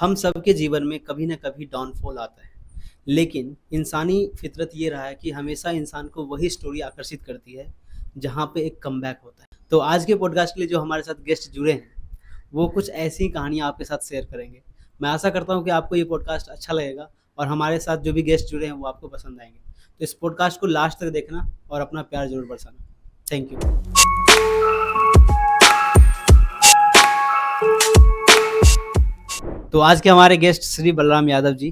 हम सबके जीवन में कभी न कभी डाउनफॉल आता है, लेकिन इंसानी फितरत ये रहा है कि हमेशा इंसान को वही स्टोरी आकर्षित करती है, जहाँ पे एक कमबैक होता है। तो आज के पॉडकास्ट के लिए जो हमारे साथ गेस्ट जुड़े हैं, वो कुछ ऐसी कहानियाँ आपके साथ शेयर करेंगे। मैं आशा करता हूँ कि आपको ये पॉडकास्ट अच्छा लगेगा और हमारे साथ जो भी गेस्ट जुड़े हैं, वो आपको पसंद आएँगे। तो इस पॉडकास्ट को लास्ट तक देखना और अपना प्यार ज़रूर बरसाना। Thank you. तो आज के हमारे गेस्ट श्री बलराम यादव जी,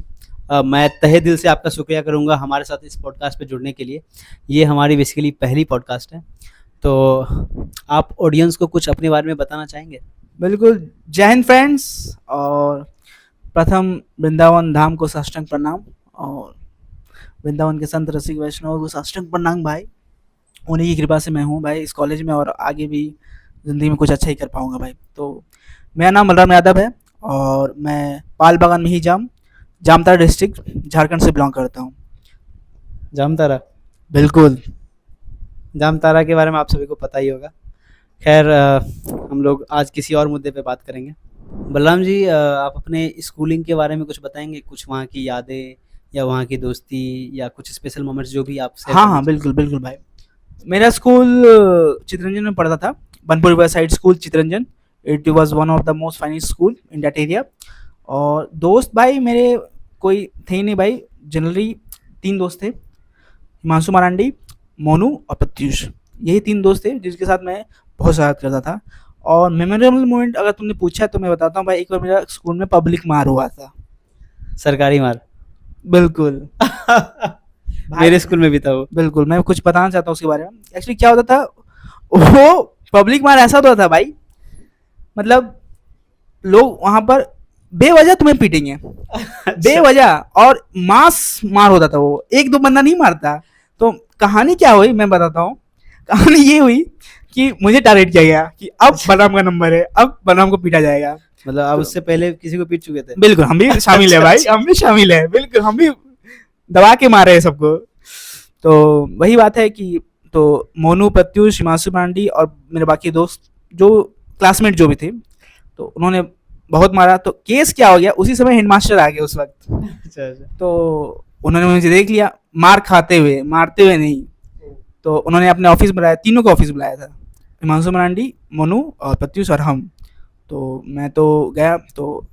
मैं तहे दिल से आपका शुक्रिया करूंगा हमारे साथ इस पॉडकास्ट पे जुड़ने के लिए। ये हमारी बेसिकली पहली पॉडकास्ट है, तो आप ऑडियंस को कुछ अपने बारे में बताना चाहेंगे? बिल्कुल। जय हिंद फ्रेंड्स। और प्रथम वृंदावन धाम को साष्टांग प्रणाम, और वृंदावन के संत रसिक वैष्णव को साष्टांग प्रणाम भाई। उन्हीं की कृपा से मैं हूँ भाई इस कॉलेज में, और आगे भी ज़िंदगी में कुछ अच्छा ही कर पाऊँगा भाई। तो मेरा नाम बलराम यादव है, और मैं पाल बागान में ही जामताड़ा डिस्ट्रिक्ट झारखंड से बिलोंग करता हूँ। जामतारा। बिल्कुल। जामतारा के बारे में आप सभी को पता ही होगा। खैर, हम लोग आज किसी और मुद्दे पे बात करेंगे। बलराम जी, आप अपने स्कूलिंग के बारे में कुछ बताएंगे? कुछ वहाँ की यादें या वहाँ की दोस्ती या कुछ स्पेशल मोमेंट्स जो भी आप शेयर हाँ करना हाँ, चाहें। बिल्कुल बिल्कुल भाई। मेरा स्कूल चितरंजन में पढ़ता था, Banpur river side school Chittaranjan. It was one of the most finest school in that area. और दोस्त भाई मेरे कोई थे ही नहीं भाई। जनरली 3 दोस्त थे, हिमांशु मरांडी, मोनू और प्रत्यूष। यही 3 दोस्त थे जिसके साथ मैं बहुत शरारत करता था। और मेमोरेबल मोमेंट अगर तुमने पूछा तो मैं बताता हूँ भाई। एक बार मेरा स्कूल में पब्लिक मार हुआ था। सरकारी मार। बिल्कुल भाई। मेरे स्कूल में भी था वो। बिल्कुल, मैं कुछ बताना चाहता हूँ उसके बारे में। एक्चुअली क्या होता था, वो पब्लिक मार ऐसा होता था भाई, मतलब लोग वहाँ पर बेवजह तुम्हें पीटेंगे, अच्छा। बेवजह। और मास मार होता था, वो एक दो बंदा नहीं मारता। तो कहानी क्या हुई मैं बताता हूँ। कहानी ये हुई कि मुझे टारगेट किया गया कि अब अच्छा। बलराम का नंबर है, अब बलराम को पीटा जाएगा। मतलब आप तो उससे पहले किसी को पीट चुके थे? बिल्कुल हम भी शामिल है अच्छा, भाई, अच्छा। हम भी शामिल है, बिल्कुल हम भी दबा के मारे हैं सबको। तो वही बात है कि तो मोनू, प्रत्युष, हिमांशु पांडी और मेरे बाकी दोस्त जो क्लासमेट जो भी थे, तो उन्होंने बहुत मारा। तो केस क्या हो गया, उसी समय हेडमास्टर आ गए उस वक्त। अच्छा, अच्छा। तो उन्होंने मुझे देख लिया मार खाते हुए, मारते हुए नहीं। तो उन्होंने अपने ऑफिस बुलाया, तीनों को ऑफिस बुलाया था, हिमांशु मरांडी, मोनू और प्रत्युष और हम। तो मैं तो गया, तो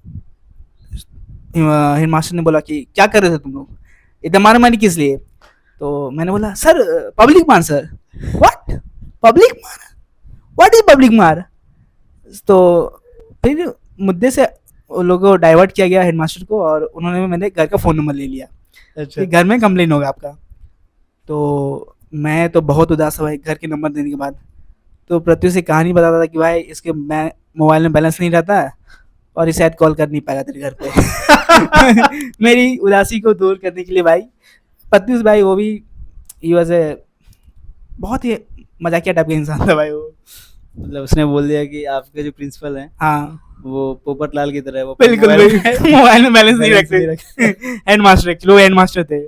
हेडमास्टर ने बोला कि क्या कर रहे थे तुम लोग, इतना मार मारी किस लिए। तो मैंने बोला सर पब्लिक मार सर। व्हाट, पब्लिक मार, व्हाट इज पब्लिक मार। तो फिर मुद्दे से उन लोगों को डाइवर्ट किया गया हेडमास्टर को, और उन्होंने मेरे घर का फ़ोन नंबर ले लिया अच्छा। कि घर में कंप्लेन होगा आपका। तो मैं तो बहुत उदास हुआ घर के नंबर देने के बाद। तो प्रत्युष से कहानी बताता था कि भाई इसके मैं मोबाइल में बैलेंस नहीं रहता है, और ये शायद कॉल कर नहीं पाएगा तेरे घर पे। मेरी उदासी को दूर करने के लिए भाई, प्रत्युष भाई वो भी ही वॉज ए बहुत ही मजाकिया टाइप का इंसान था भाई वो। मतलब उसने बोल दिया कि आपके जो प्रिंसिपल हैं, हाँ वो पोपट लाल की तरह है, वो अपने बिल्कुल मोबाइल में बिल्कुल, मोबाइल में बैलेंस नहीं बैलेंस नहीं रखते। रखते। हेड मास्टर, एक्चुअली वो हेड मास्टर थे।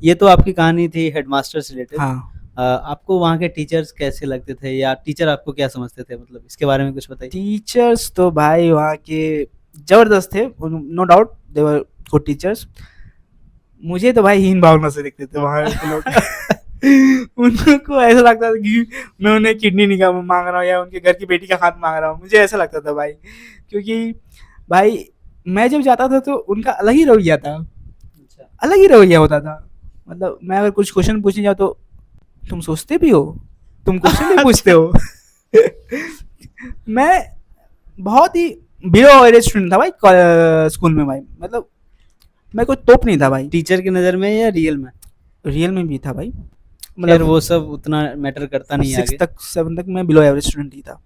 ये तो आपकी कहानी थी हेडमास्टर से रिलेटेड। हाँ, आपको वहाँ के टीचर्स कैसे लगते थे, या टीचर आपको क्या समझते थे? मतलब इसके बारे में कुछ बताइए। टीचर्स तो भाई वहाँ के जबरदस्त थे, no doubt they were good teachers. मुझे तो भाई हीन भावना से देखते थे वहाँ के लोग। उनको ऐसा लगता था कि मैं उन्हें किडनी निकाल मांग रहा हूँ, या उनके घर की बेटी का हाथ मांग रहा हूँ। मुझे ऐसा लगता था भाई, क्योंकि भाई मैं जब जाता था तो उनका अलग ही रवैया था, अच्छा। अलग ही रवैया होता था। मतलब मैं अगर कुछ क्वेश्चन पूछने जाऊँ तो तुम सोचते भी हो, तुम क्वेश्चन भी पूछते अच्छा। हो। मैं बहुत ही बिलो एवरेज स्टूडेंट था भाई स्कूल में भाई। मतलब मैं कोई तोप नहीं था भाई। टीचर की नज़र में या रियल में? रियल में भी था भाई, खैर, मतलब वो सब उतना मैटर करता नहीं है 6 आगे। तक 7 तक मैं बिलो एवरेज स्टूडेंट ही था।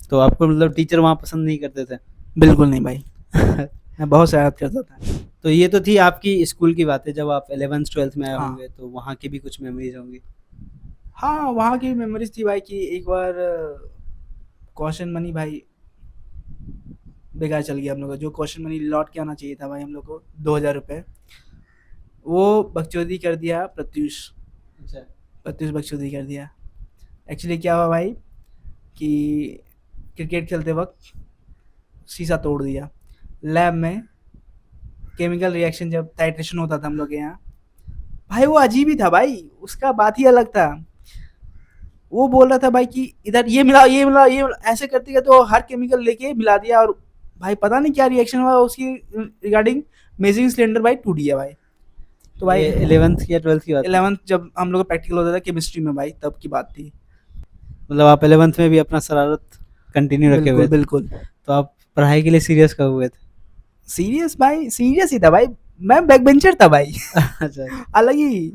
तो आपको मतलब टीचर वहाँ पसंद नहीं करते थे? बिल्कुल नहीं भाई। मैं बहुत शरारत करता था। तो ये तो थी आपकी स्कूल की बातें। जब आप 11th 12th में आए हाँ होंगे, तो वहाँ की भी कुछ मेमोरीज होंगी। हाँ, वहाँ की मेमोरीज थी भाई कि एक बार क्वेश्चन मनी भाई बेकार चल गया हम लोग का। जो क्वेश्चन मनी लौट के आना चाहिए था भाई हम लोग को, 2000 रुपये, वो बकचोदी कर दिया प्रत्युष। अच्छा। प्रत्युष बकचोदी कर दिया। एक्चुअली क्या हुआ भाई कि क्रिकेट खेलते वक्त शीशा तोड़ दिया। लैब में केमिकल रिएक्शन जब टाइट्रेशन होता था हम लोग के यहाँ, भाई वो अजीब ही था भाई, उसका बात ही अलग था। वो बोल रहा था भाई कि इधर ये मिला, ये मिला, ये मिला, ऐसे करते करते वो हर केमिकल लेके मिला दिया, और भाई पता नहीं क्या रिएक्शन हुआ उसकी रिगार्डिंग, मेजरिंग सिलेंडर भाई टूट गया भाई। तो भाई ये 11th या 12th की बात है? 11th जब हम लोग का प्रैक्टिकल होता था केमिस्ट्री में भाई, तब की बात थी। मतलब आप 11th में भी अपना शरारत कंटिन्यू रखे हुए बिल्कुल थे? बिल्कुल। तो आप पढ़ाई के लिए सीरियस कब हुए थे? सीरियस भाई, सीरियस ही था भाई, मैं बैक बेंचर था भाई। अच्छा। अलग ही।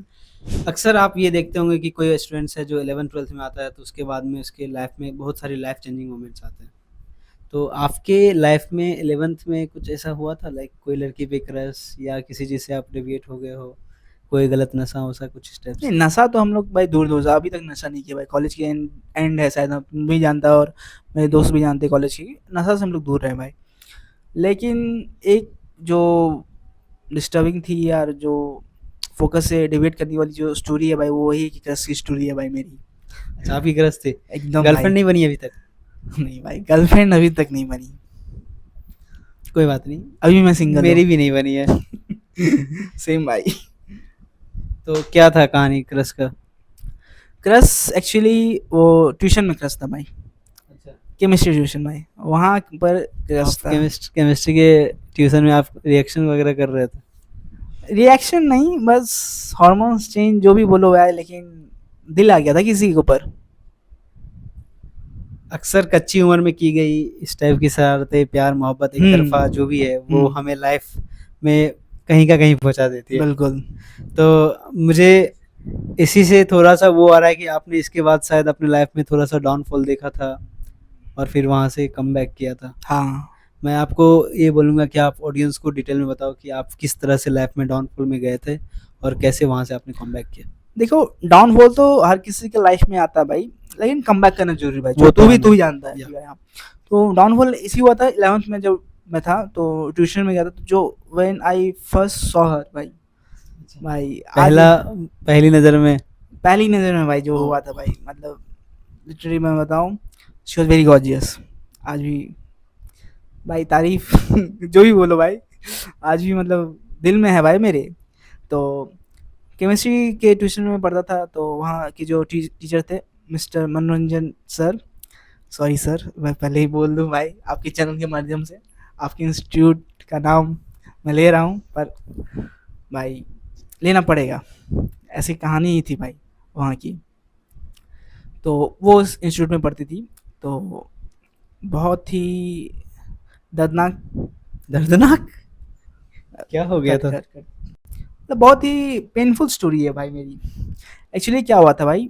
अक्सर आप ये देखते होंगे कि कोई स्टूडेंट्स है जो 11th-12th में आता है, तो उसके बाद में उसके लाइफ में बहुत सारी लाइफ चेंजिंग मोमेंट्स आते हैं। तो आपके लाइफ में 11th में कुछ ऐसा हुआ था, लाइक कोई लड़की पे क्रश या किसी चीज़ से आप डेविएट हो गए हो, कोई गलत नशा वसा कुछ स्टेप्स? नहीं, नशा तो हम लोग भाई दूर दूर से अभी तक नशा नहीं किया भाई। कॉलेज की एंड है शायद, तुम भी जानता हो और मेरे दोस्त भी जानते कॉलेज की, नशा से हम लोग दूर रहे भाई। लेकिन एक जो डिस्टर्बिंग थी यार, जो फोकस से डिबेट करने वाली जो स्टोरी है भाई, वो वही की क्रश की स्टोरी है भाई मेरी। अच्छा, आप ही क्रश थे? एकदम गर्लफ्रेंड भाई। नहीं बनी अभी तक? नहीं भाई, गर्लफ्रेंड अभी तक नहीं बनी। कोई बात नहीं, अभी मैं सिंगल मेरी भी नहीं बनी है। सेम भाई। तो क्या था कहानी क्रश का? क्रश एक्चुअली वो ट्यूशन में क्रश था भाई, अच्छा, केमिस्ट्री ट्यूशन भाई, वहाँ पर क्रश आप था। केमिस्ट्री के ट्यूशन में आप रिएक्शन वगैरह कर रहे थे? रिएक्शन नहीं, बस हार्मोन्स चेंज जो भी बोलो यार, लेकिन दिल आ गया था किसी के ऊपर। अक्सर कच्ची उम्र में की गई इस टाइप की शरारतें, प्यार मोहब्बत एक तरफा जो भी है, वो हमें लाइफ में कहीं का कहीं पहुंचा देती है। बिल्कुल। तो मुझे इसी से थोड़ा सा वो आ रहा है कि आपने इसके बाद शायद अपने लाइफ में थोड़ा सा डाउनफॉल देखा था और फिर वहाँ से कमबैक किया था। हाँ, मैं आपको ये बोलूँगा कि आप ऑडियंस को डिटेल में बताओ कि आप किस तरह से लाइफ में डाउनफॉल में गए थे और कैसे वहाँ से आपने कमबैक किया। देखो डाउनफॉल तो हर किसी के लाइफ में आता है भाई, लेकिन कमबैक करना जरूरी भाई, वो जो तो तू है। ही जानता है। या। हाँ। तो डाउनफॉल इसी हुआ था 11th में जब मैं था, तो ट्यूशन में गया था, तो जो when I first saw her भाई, भाई पहली नज़र में? पहली नज़र में भाई जो हुआ था भाई, मतलब लिटरली मैं बताऊं, शी वाज वेरी गॉर्जियस। आज भी भाई तारीफ जो भी बोलो भाई, आज भी मतलब दिल में है भाई मेरे। तो केमिस्ट्री के ट्यूशन में पढ़ता था, तो वहाँ के जो टीचर थे मिस्टर मनोरंजन सर, सॉरी सर मैं पहले ही बोल दूँ भाई, आपके चैनल के माध्यम से आपके इंस्टीट्यूट का नाम मैं ले रहा हूँ, पर भाई लेना पड़ेगा, ऐसी कहानी ही थी भाई वहाँ की। तो वो उस इंस्टीट्यूट में पढ़ती थी, तो बहुत ही दर्दनाक दर्दनाक क्या हो गया था? मतलब बहुत ही पेनफुल स्टोरी है भाई मेरी। एक्चुअली क्या हुआ था भाई,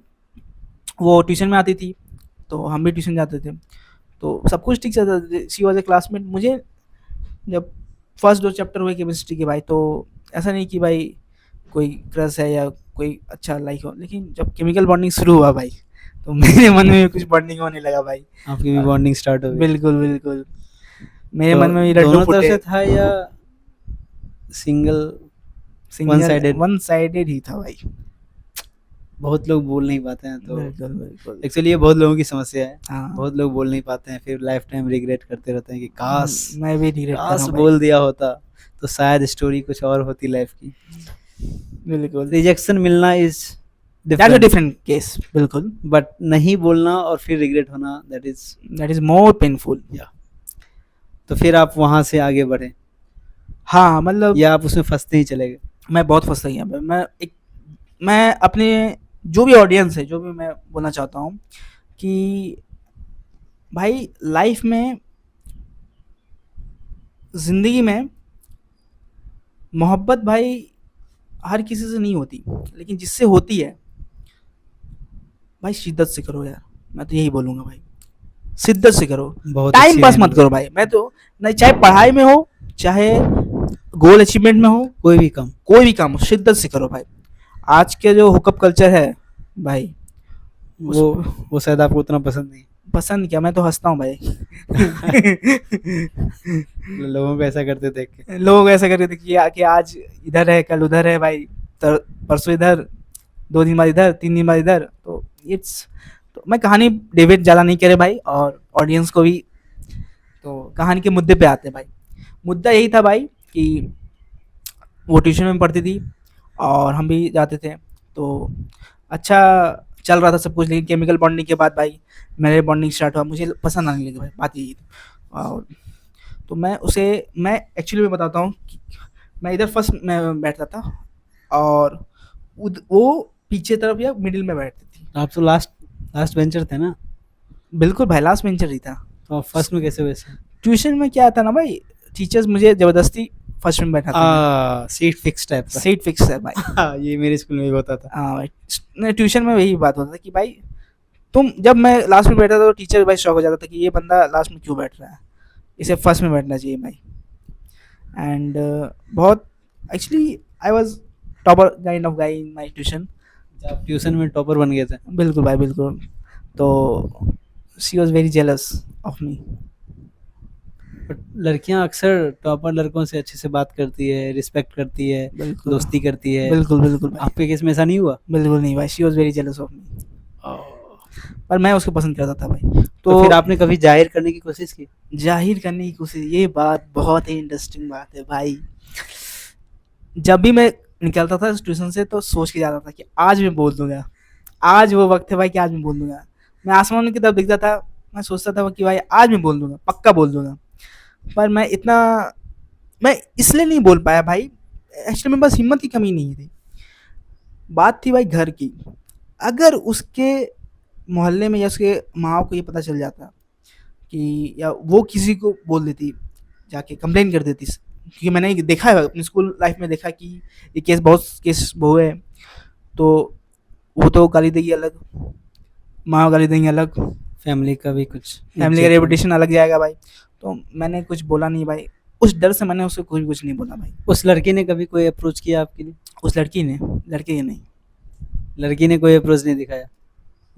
वो ट्यूशन में आती थी, तो हम भी ट्यूशन जाते थे, तो सब कुछ ठीक चलता था। She was a classmate. मुझे जब फर्स्ट 2 चैप्टर हुए केमिस्ट्री के भाई, तो ऐसा नहीं कि भाई कोई क्रश है या कोई अच्छा लाइक हो, लेकिन जब केमिकल बॉन्डिंग शुरू हुआ भाई, तो मेरे मन में भी कुछ बॉन्डिंग होने लगा भाई। आपकी भी बॉन्डिंग स्टार्ट हो गई? बिल्कुल बिल्कुल, मेरे तो मन में भी लड्डू दोनों तरफ फूटे। से था या सिंगल? वन साइडेड ही था भाई। बहुत लोग बोल नहीं पाते हैं, तो बिल्कुल बिल्कुल। एक्चुअली ये बहुत लोगों की समस्या है। हाँ, बहुत लोग बोल नहीं पाते हैं, फिर लाइफ टाइम रिग्रेट करते रहते हैं कि काश मैं भी रिग्रेट कर रहा काश हूँ भाई। बोल दिया होता तो शायद स्टोरी कुछ और होती लाइफ की। बिल्कुल, रिजेक्शन मिलना is that's a different case. बिल्कुल, बट नहीं बोलना और फिर रिग्रेट होना, दैट इज मोर पेनफुल। तो फिर आप वहां से आगे बढ़े हाँ, मतलब या आप उसमें फंसते ही चले गए? मैं बहुत फंसता हूँ यहाँ पे। मैं अपने जो भी ऑडियंस है, जो भी मैं बोलना चाहता हूँ कि भाई लाइफ में, जिंदगी में मोहब्बत भाई हर किसी से नहीं होती, लेकिन जिससे होती है भाई शिद्दत से करो यार। मैं तो यही बोलूँगा भाई, शिद्दत से करो, बहुत टाइम अच्छी पास लाइन मत करो भाई। मैं तो नहीं, चाहे पढ़ाई में हो, चाहे गोल अचीवमेंट में हो, कोई भी काम। कोई भी काम हो, शिद्दत से करो भाई। आज के जो हुकअप कल्चर है भाई, वो शायद आपको उतना पसंद नहीं। पसंद क्या, मैं तो हंसता हूँ भाई। लोगों को ऐसा करते देख के। लोग ऐसा करके देखिए कि आज इधर है, कल उधर है भाई, परसों इधर, 2 दिन बाद इधर, 3 दिन बाद इधर। तो मैं कहानी डिबेट ज़्यादा नहीं करे भाई, और ऑडियंस को भी तो कहानी के मुद्दे पे आते हैं भाई। मुद्दा यही था भाई कि वो ट्यूशन में पढ़ती थी और हम भी जाते थे, तो अच्छा चल रहा था सब कुछ। लेकिन केमिकल बॉन्डिंग के बाद भाई मेरे बॉन्डिंग स्टार्ट हुआ, मुझे पसंद आने लगी भाई, बात यही थी। और तो मैं एक्चुअली में बताता हूँ कि मैं इधर फर्स्ट में बैठता था और वो पीछे तरफ या मिडिल में बैठती थी। आप तो लास्ट लास्ट बेंचर थे ना, बिल्कुल भाई, लास्ट बेंचर ही था। तो फर्स्ट में कैसे वैसे? ट्यूशन में क्या था ना भाई, टीचर्स मुझे ज़बरदस्ती फर्स्ट में बैठाते हैं। सीट फिक्स टाइप का। सीट फिक्स है भाई। हाँ, ये मेरे स्कूल में भी होता था। हाँ भाई, ट्यूशन में वही बात होता था कि भाई तुम, जब मैं लास्ट में बैठा था तो टीचर भाई शौक हो जाता था कि ये बंदा लास्ट में क्यों बैठ रहा है, इसे फर्स्ट में बैठना चाहिए भाई। एंड बहुत actually I was topper kind of guy in my tuition. आप ट्यूशन में टॉपर बन गए थे? बिल्कुल भाई, बिल्कुल। तो she was very jealous of me. But लड़कियां अक्सर टॉपर लड़कों से अच्छे से बात करती है, रिस्पेक्ट करती है, बिल्कुल दोस्ती करती है। बिल्कुल बिल्कुल भाई, आपके केस में ऐसा नहीं हुआ? बिल्कुल नहीं भाई, she was very jealous of me. पर मैं उसको पसंद करता था भाई। तो फिर आपने कभी जाहिर करने की कोशिश की? जाहिर करने की कोशिश, ये बात बहुत ही इंटरेस्टिंग बात है भाई। जब भी मैं निकलता था ट्यूशन से तो सोच के जाता था कि आज मैं बोल दूंगा, आज वो वक्त है भाई कि आज मैं बोल दूंगा। मैं आसमान की तरफ देखता था, मैं सोचता था कि भाई आज मैं बोल दूंगा, पक्का बोल दूंगा। पर मैं इसलिए नहीं बोल पाया भाई, एक्चुअली मेरे पास हिम्मत की कमी नहीं थी। बात थी भाई घर की। अगर उसके मोहल्ले में या उसके माँ को ये पता चल जाता कि, या वो किसी को बोल देती, जाके कंप्लेन कर देती, क्योंकि मैंने देखा है अपनी स्कूल लाइफ में, देखा कि ये केस बहुत केस बहु है, तो वो तो गाली देगी अलग, माँ गाली देंगे अलग, फैमिली का भी कुछ, फैमिली का रेपुटेशन अलग जाएगा भाई। तो मैंने कुछ बोला नहीं भाई, उस डर से मैंने उसको कुछ नहीं बोला भाई। उस लड़के ने कभी कोई अप्रोच किया आपके लिए? उस लड़की ने, लड़के नहीं, लड़की ने कोई अप्रोच नहीं दिखाया?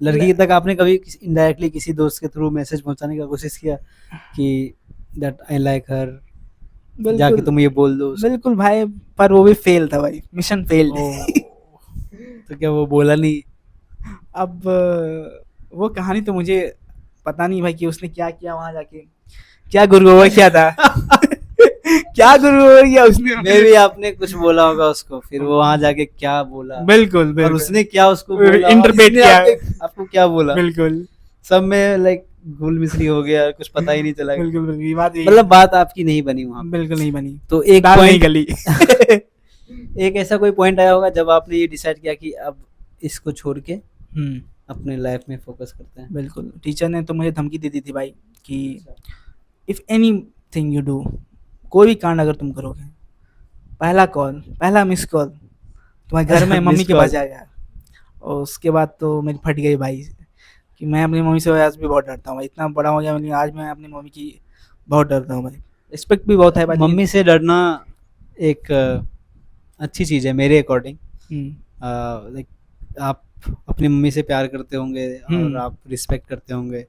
लड़की तक आपने कभी इनडायरेक्टली किसी दोस्त के थ्रू मैसेज पहुंचाने का कोशिश किया कि दैट आई लाइक हर, जाके बिल्कुल तुम ये बोल दो उसको? बिल्कुल भाई, पर वो भी फेल था भाई, मिशन फेल्ड। तो क्या वो बोला नहीं? अब वो कहानी तो मुझे पता नहीं भाई कि उसने क्या किया वहां जाके, क्या गुरगोबर किया था। क्या गुरगोबर किया उसने। मे भी आपने कुछ बोला होगा उसको, फिर वो वहां जाके क्या बोला, बिल्कुल और बिल्कुल, उसने क्या उसको बोला, और इंटरप्रेट इसने किया, आपको क्या बोला, बिल्कुल सब में लाइक घुल मिसरी हो गया, कुछ पता ही नहीं चला। बिल्कुल बिल्कुल, ये बात मतलब बात आपकी नहीं बनी वहां पे। बिल्कुल नहीं बनी, तो एक दाल नहीं पॉइंट गली। एक ऐसा कोई पॉइंट आया होगा जब आपने ये डिसाइड किया कि अब इसको छोड़ के अपने लाइफ में फोकस करते हैं? बिल्कुल, टीचर ने तो मुझे धमकी दे दी थी भाई कि इफ एनीथिंग यू डू, कोई भी कांड अगर तुम करोगे, पहला कॉल, पहला मिस कॉल तुम्हारे घर में मम्मी Missed के call। पास जाएगा। और उसके बाद तो मेरी फट गई भाई, कि मैं अपनी मम्मी से आज भी बहुत डरता हूँ भाई। इतना बड़ा हो गया, लेकिन आज मैं अपनी मम्मी की बहुत डरता हूँ भाई। रिस्पेक्ट भी बहुत है भाई। मम्मी से डरना एक अच्छी चीज़ है मेरे अकॉर्डिंग। हम्म, लाइक आप अपनी मम्मी से प्यार करते होंगे और हम्म, आप रिस्पेक्ट करते होंगे,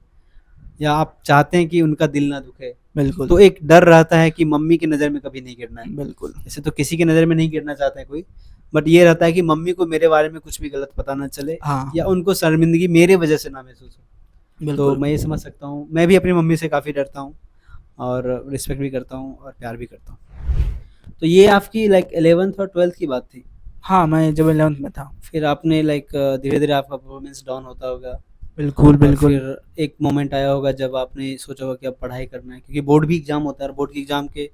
या आप चाहते हैं कि उनका दिल ना दुखे, बिल्कुल तो एक डर रहता है कि मम्मी की नज़र में कभी नहीं गिरना है। बिल्कुल ऐसे तो किसी की नज़र में नहीं गिरना चाहता है कोई, बट ये रहता है कि मम्मी को मेरे बारे में कुछ भी गलत पता ना चले, हाँ, या उनको शर्मिंदगी मेरे वजह से ना महसूस हो। तो बिल्कुल मैं ये समझ सकता हूँ, मैं भी अपनी मम्मी से काफ़ी डरता हूँ और रिस्पेक्ट भी करता हूँ और प्यार भी करता हूँ। तो ये आपकी लाइक 11th और 12th की बात थी। हाँ, मैं जब 11th में था। फिर आपने लाइक धीरे धीरे आपका परफॉर्मेंस डाउन होता होगा, बिल्कुल और बिल्कुल, फिर एक मोमेंट आया होगा जब आपने सोचा होगा कि अब पढ़ाई करना है, क्योंकि बोर्ड भी एग्ज़ाम होता है और बोर्ड के एग्ज़ाम के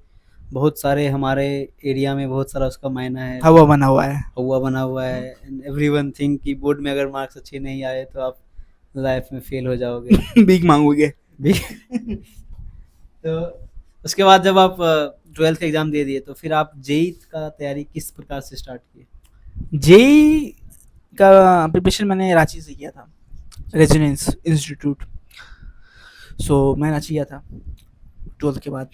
बहुत सारे हमारे एरिया में बहुत सारा उसका मायना है, हवा बना हुआ है। हवा बना हुआ है। एंड एवरीवन थिंक कि बोर्ड में अगर मार्क्स अच्छे नहीं आए तो आप लाइफ में फेल हो जाओगे। भीख मांगोगे। भी तो उसके बाद जब आप 12th का एग्ज़ाम दे दिए, तो फिर आप जेई का तैयारी किस प्रकार से स्टार्ट किए? जेई का प्रिपरेशन मैंने रांची से किया था, रेजिडेंस इंस्टीट्यूट। सो मैं रांची गया था 12th के बाद।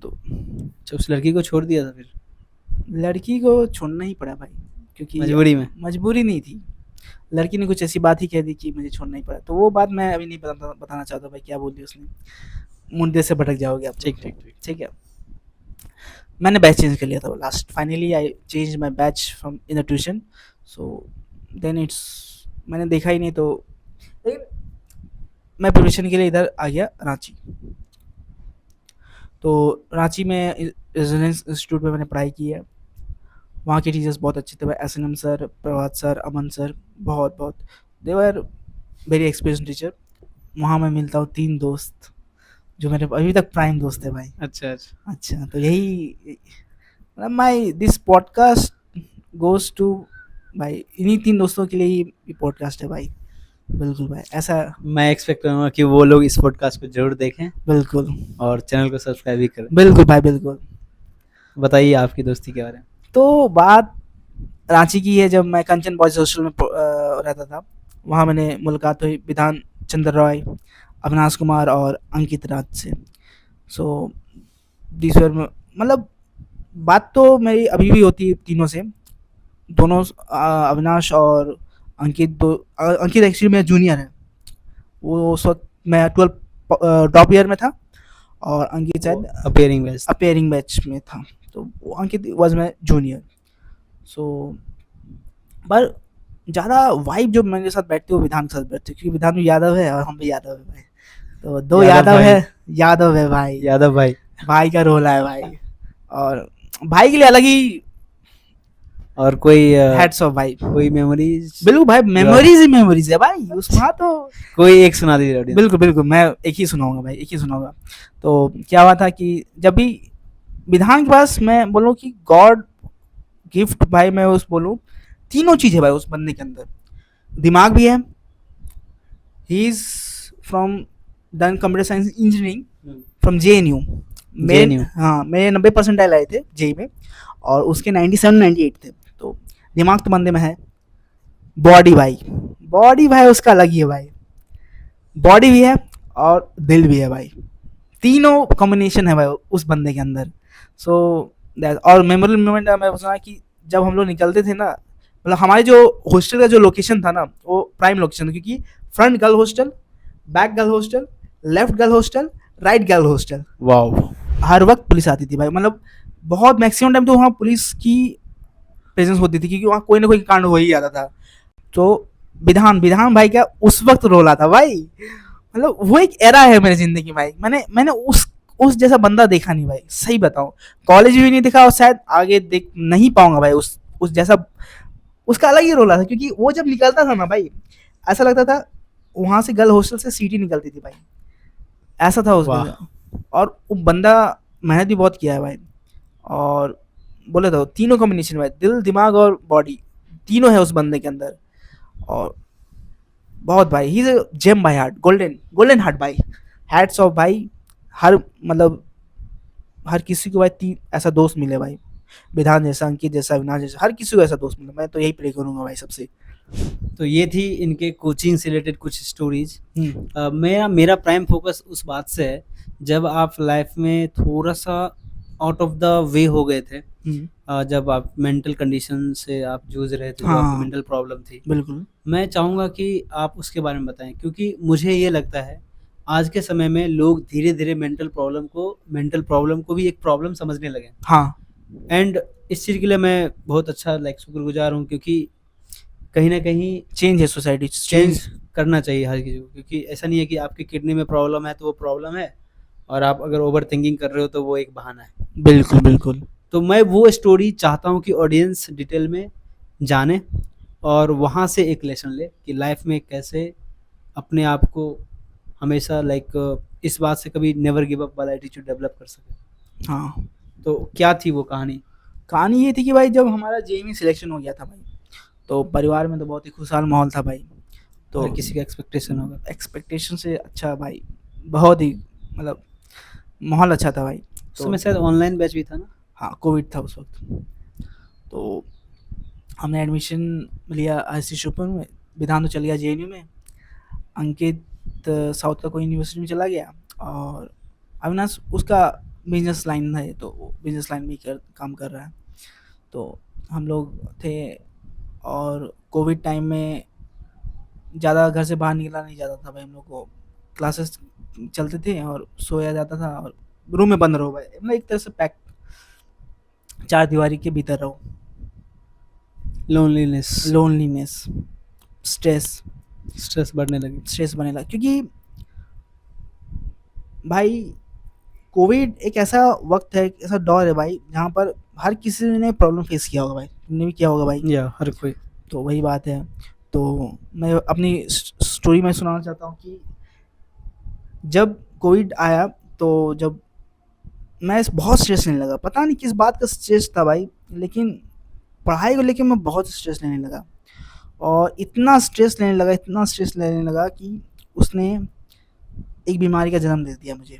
तो अच्छा, उस लड़की को छोड़ दिया था फिर लड़की को छोड़ना ही पड़ा भाई, क्योंकि मजबूरी में? मजबूरी नहीं थी, लड़की ने कुछ ऐसी बात ही कह दी कि मुझे छोड़ना ही पड़ा। तो वो बात मैं अभी नहीं बताना चाहता भाई, क्या बोल दी उसने, मुद्दे से भटक जाओगे आप। ठीक ठीक ठीक। ठीक है, मैंने बैच चेंज कर लिया था last, finally I change my batch from in the tuition. So then it's, मैंने देखा ही नहीं, तो लेकिन मैं प्रिपरेशन के लिए इधर आ गया रांची। तो रांची में रेजिडेंस इंस्टीट्यूट में मैंने पढ़ाई की है। वहाँ के टीचर्स बहुत अच्छे थे भाई, एस.एन.एम सर, प्रभात सर, अमन सर, बहुत बहुत दे वर वेरी एक्सपीरियंस टीचर। वहाँ मैं मिलता हूँ 3 दोस्त जो मेरे अभी तक प्राइम दोस्त है भाई। अच्छा अच्छा। अच्छा, तो यही मतलब my this podcast goes to भाई, इन्हीं 3 दोस्तों के लिए ही ये पॉडकास्ट है भाई। बिल्कुल भाई, ऐसा मैं एक्सपेक्ट करूंगा कि वो लोग इस पॉडकास्ट को जरूर देखें बिल्कुल, और चैनल को सब्सक्राइब भी करें। बिल्कुल भाई, बिल्कुल। बताइए आपकी दोस्ती के बारे में। तो बात रांची की है, जब मैं कंचन बॉयज़ हॉस्टल में रहता था, वहाँ मैंने मुलाकात हुई विधान चंद्र रॉय, अविनाश कुमार और अंकित राज से। सो दिस वर मतलब बात तो मेरी अभी भी होती है तीनों से। दोनों अविनाश और अंकित, अंकित एक्चुअली मेरा जूनियर है। वो उस वक्त मैं 12 ड्रॉप ईयर में था और अंकित शायद अपेयरिंग बैच। अपेयरिंग बैच में था। तो वो अंकित वॉज माई जूनियर। सो पर ज़्यादा वाइब जो मेरे साथ बैठती है वो विधान के साथ बैठती है, क्योंकि विधान भी यादव है और हम भी यादव है भाई। तो दो यादव यादव भाई। है, यादव है भाई, यादव भाई। भाई का रोल है भाई। और भाई के लिए अलग ही और कोई हैट्स ऑफ भाई। कोई मेमोरीज? बिल्कुल भाई, मेमोरीज ही मेमोरीज है भाई उसमें तो। कोई एक सुना दीजिए ऑडियंस। बिल्कुल बिल्कुल, मैं एक ही सुनाऊंगा भाई, एक ही सुनाऊंगा। तो क्या हुआ था कि जब भी विधान के पास मैं बोलूँ कि गॉड गिफ्ट भाई, मैं उस बोलूँ तीनों चीज़ है भाई उस बंदे के अंदर। दिमाग भी है, he is from done computer science engineering from JNU। मेरे JNU। हाँ, मेरे 90% आए थे जेई में और उसके 97-98 थे। तो दिमाग तो बंदे में है। बॉडी भाई, बॉडी भाई उसका अलग ही है भाई। बॉडी भी है और दिल भी है भाई, तीनों कॉम्बिनेशन है भाई उस बंदे के अंदर। सो और मेमोरेबल मोमेंट मैं सुना कि जब हम लोग निकलते थे ना, मतलब हमारे जो हॉस्टल का जो लोकेशन था ना, वो प्राइम लोकेशन था, क्योंकि front girl hostel, back girl hostel, left girl hostel, right girl hostel. Wow. हर वक्त पुलिस आती थी भाई, मतलब बहुत मैक्सिमम टाइम तो वहाँ पुलिस की प्रेजेंस होती थी, क्योंकि वहाँ कोई ना कोई कांड हो ही जाता था। तो विधान विधान भाई का उस वक्त रोल आता भाई, मतलब वो एक एरा है मेरी जिंदगी में भाई। मैंने मैंने उस जैसा बंदा देखा नहीं भाई, सही बताऊं। कॉलेज भी नहीं देखा और शायद आगे देख नहीं पाऊंगा भाई उस जैसा। उसका अलग ही रोल था, क्योंकि वो जब निकलता था ना भाई, ऐसा लगता था वहां से गर्ल हॉस्टल से सीटी निकलती थी भाई, ऐसा था वाह। उसका। और वो बंदा मेहनत भी बहुत किया है भाई। और बोले तो तीनों कॉम्बिनेशन भाई, दिल दिमाग और बॉडी तीनों है उस बंदे के अंदर। और बहुत भाई, ही इज जेम भाई, हार्ट गोल्डन गोल्डन हार्ट भाई, हैट्स ऑफ भाई। हर मतलब हर किसी को भाई ऐसा दोस्त मिले भाई, विधान जैसा, अंकित जैसा, अविनाश जैसा, हर किसी को ऐसा दोस्त मिले। मैं तो यही प्रे करूंगा भाई सबसे। तो ये थी इनके कोचिंग से रिलेटेड कुछ स्टोरीज। हम्म, मेरा मेरा प्राइम फोकस उस बात से है, जब आप लाइफ में थोड़ा सा आउट ऑफ द वे हो गए थे, जब आप मेंटल कंडीशन से आप जूझ रहे थे, जो आपकी हाँ मेंटल प्रॉब्लम थी। बिल्कुल। मैं चाहूँगा कि आप उसके बारे में बताएं, क्योंकि मुझे ये लगता है आज के समय में लोग धीरे धीरे मेंटल प्रॉब्लम को भी एक प्रॉब्लम समझने लगे। हाँ एंड इस चीज़ के लिए मैं बहुत अच्छा लाइक शुक्रगुजार हूँ, क्योंकि कहीं ना कहीं चेंज है सोसाइटी, चेंज करना चाहिए हर किसी को। क्योंकि ऐसा नहीं है कि आपकी किडनी में प्रॉब्लम है तो वो प्रॉब्लम है, और आप अगर ओवर थिंकिंग कर रहे हो तो वो एक बहाना है। बिल्कुल बिल्कुल। तो मैं वो स्टोरी चाहता हूँ कि ऑडियंस डिटेल में जाने और वहाँ से एक लेसन ले कि लाइफ में कैसे अपने आप को हमेशा लाइक इस बात से कभी नेवर गिव अप वाला एटीट्यूड डेवलप कर सके। हाँ, तो क्या थी वो कहानी? कहानी ये थी कि भाई जब हमारा जेई में सिलेक्शन हो गया था भाई, तो परिवार में तो बहुत ही खुशहाल माहौल था भाई। तो हर किसी का एक्सपेक्टेशन होगा। एक्सपेक्टेशन से अच्छा भाई, बहुत ही मतलब माहौल अच्छा था भाई। उस तो समय शायद ऑनलाइन बैच भी था ना? हाँ, कोविड था उस वक्त। तो हमने एडमिशन लिया IC शुपर में, विधान तो चल गया JNU में, अंकित साउथ का कोई यूनिवर्सिटी में चला गया, और अविनाश उसका बिजनेस लाइन है, तो वो बिजनेस लाइन में ही काम कर रहा है। तो हम लोग थे, और कोविड टाइम में ज़्यादा घर से बाहर निकला नहीं जाता था भाई। हम लोग को क्लासेस चलते थे और सोया जाता था, और रूम में बंद रहो भाई, मतलब एक तरह से पैक, चार दीवारी के भीतर रहो। लोनलीनेस, लोनलीनेस, स्ट्रेस स्ट्रेस बढ़ने लगी। स्ट्रेस बने लगा, क्योंकि भाई कोविड एक ऐसा वक्त है, एक ऐसा दौर है भाई, जहाँ पर हर किसी ने प्रॉब्लम फेस किया होगा भाई, तुमने भी किया होगा भाई। या हर कोई। तो वही बात है। तो मैं अपनी स्टोरी में सुनाना चाहता हूँ कि जब कोविड आया, तो जब मैं बहुत स्ट्रेस लेने लगा, पता नहीं किस बात का स्ट्रेस था भाई, लेकिन पढ़ाई को लेके मैं बहुत स्ट्रेस लेने लगा। और इतना स्ट्रेस लेने लगा, इतना स्ट्रेस लेने लगा कि उसने एक बीमारी का जन्म दे दिया मुझे।